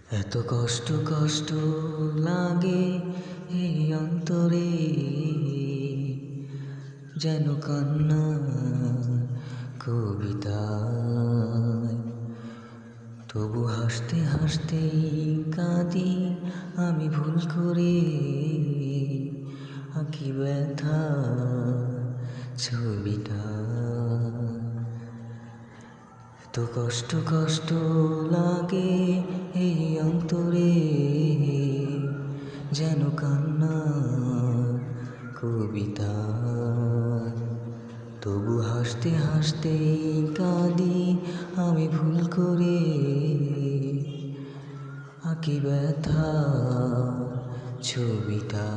এত কষ্ট কষ্ট লাগে এই অন্তরে, যেন কান্না কবিতায়। তবু হাসতে হাসতেই কাঁদি আমি, ভুল করে আঁকি ব্যথা ছবিটা। এত কষ্ট কষ্ট লাগে এই অন্তরে, যেন কান্না কবিতা। তবু হাসতে হাসতে কাঁদি আমি, ভুল করে আঁকি ব্যথা ছবিটা।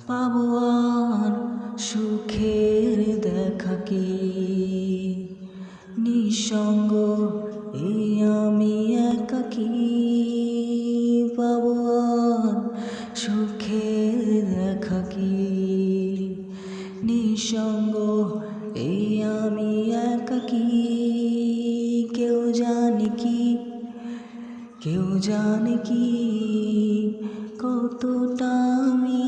পাবো আর সুখের দেখা কি, নিঃসঙ্গ এই আমি একাকী। পাবো আর সুখের দেখা কি, নিঃসঙ্গ এই আমি একাকী। কেউ জানে কি, কেউ জানে কি, কতটা আমি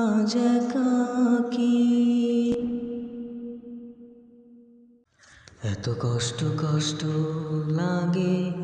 আজ একাকী। এত কষ্ট কষ্ট লাগে